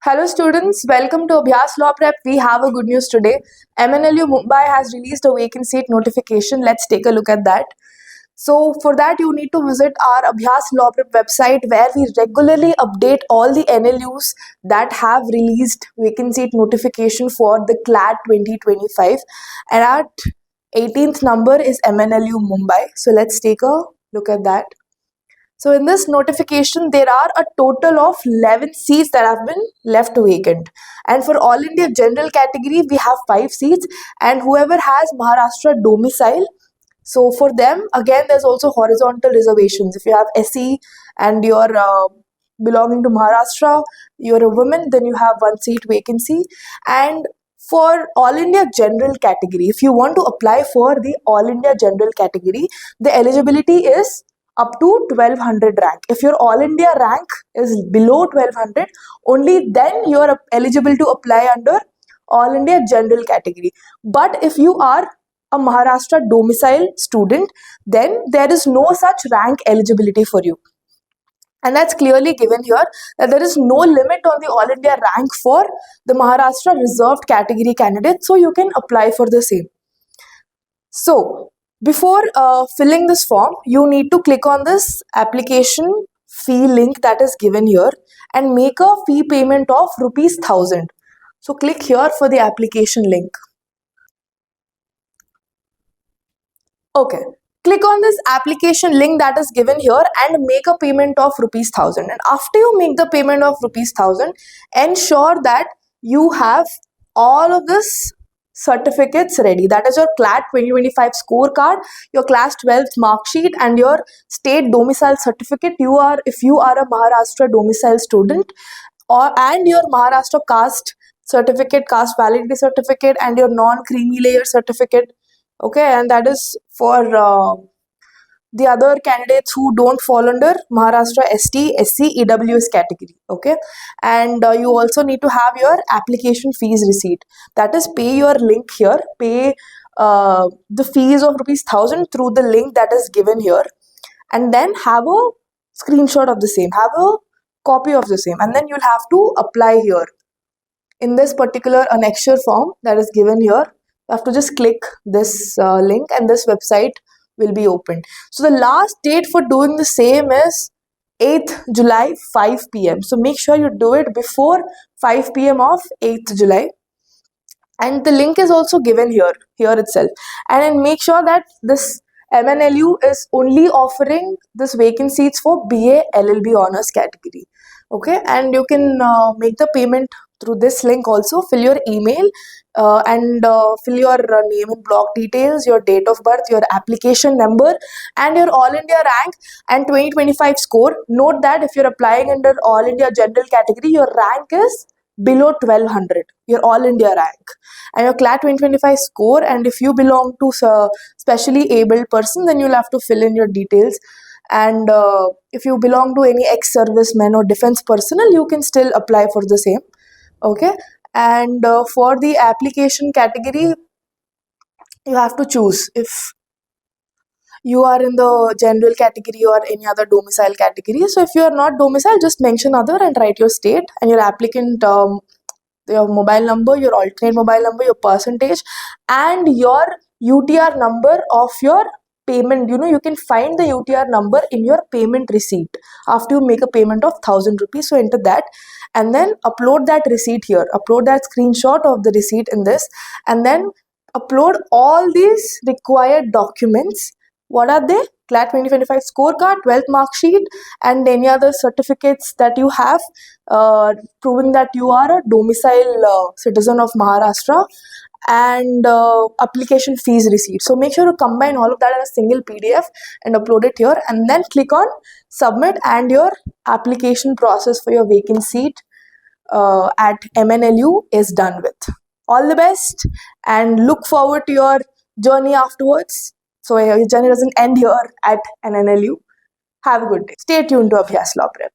Hello students, welcome to Abhyas Law Prep. We have a good news today. MNLU Mumbai has released a vacant seat notification. Let's take a look at that. So for that you need to visit our Abhyas Law Prep website where we regularly update all the NLUs that have released vacant seat notification for the CLAT 2025. And our 18th number is MNLU Mumbai. So let's take a look at that. So in this notification, there are a total of 11 seats that have been left vacant. And for All India General category, we have 5 seats. And whoever has Maharashtra domicile, so for them, again, there's also horizontal reservations. If you have SE and you're belonging to Maharashtra, you're a woman, then you have 1 seat vacancy. And for All India General category, if you want to apply for the All India General category, the eligibility is up to 1200 rank. If your All India rank is below 1200, only then you are eligible to apply under All India General category. But if you are a Maharashtra domicile student, then there is no such rank eligibility for you. And that's clearly given here that there is no limit on the All India rank for the Maharashtra reserved category candidate, so you can apply for the same. So before filling this form, you need to click on this application fee link that is given here and make a fee payment of ₹1000. So click here for the application link. Okay. Click on this application link that is given here and make a payment of ₹1000. And after you make the payment of ₹1000, ensure that you have all of this certificates ready. That is your CLAT 2025 scorecard, your class 12th mark sheet, and your state domicile certificate. If you are a Maharashtra domicile student, and your Maharashtra caste certificate, caste validity certificate, and your non-creamy layer certificate. Okay, and that is for the other candidates who don't fall under Maharashtra ST, SC, EWS category. Okay, and you also need to have your application fees receipt. That is, pay your link here, pay the fees of ₹1000 through the link that is given here, and then have a screenshot of the same, have a copy of the same, and then you'll have to apply here. In this particular annexure form that is given here, you have to just click this link and this website will be opened. So the last date for doing the same is 8th July 5 p.m. So make sure you do it before 5 p.m. of 8th July. And the link is also given here itself. And then make sure that this MNLU is only offering this vacant seats for BA LLB honors category. Okay, and you can make the payment through this link also. Fill your email and fill your name and block details, your date of birth, your application number, and your All India rank and 2025 score. Note that if you're applying under All India General category, your rank is below 1200, your All India rank, and your CLAT 2025 score. And if you belong to specially abled person, then you'll have to fill in your details. And if you belong to any ex-serviceman or defense personnel, you can still apply for the same. Okay, and for the application category, you have to choose if you are in the general category or any other domicile category. So if you are not domicile, just mention other and write your state and your applicant, your mobile number, your alternate mobile number, your percentage, and your UTR number of your payment. You can find the UTR number in your payment receipt after you make a payment of ₹1000. So enter that and then upload that receipt here. Upload that screenshot of the receipt in this, and then upload all these required documents. What are they? CLAT 2025 scorecard, 12th mark sheet, and any other certificates that you have proving that you are a domicile citizen of Maharashtra, and application fees receipt. So make sure to combine all of that in a single PDF and upload it here, and then click on submit, and your application process for your vacant seat at MNLU is done with. All the best and look forward to your journey afterwards. So your journey doesn't end here at MNLU. Have a good day. Stay tuned to Abhyas Law Prep.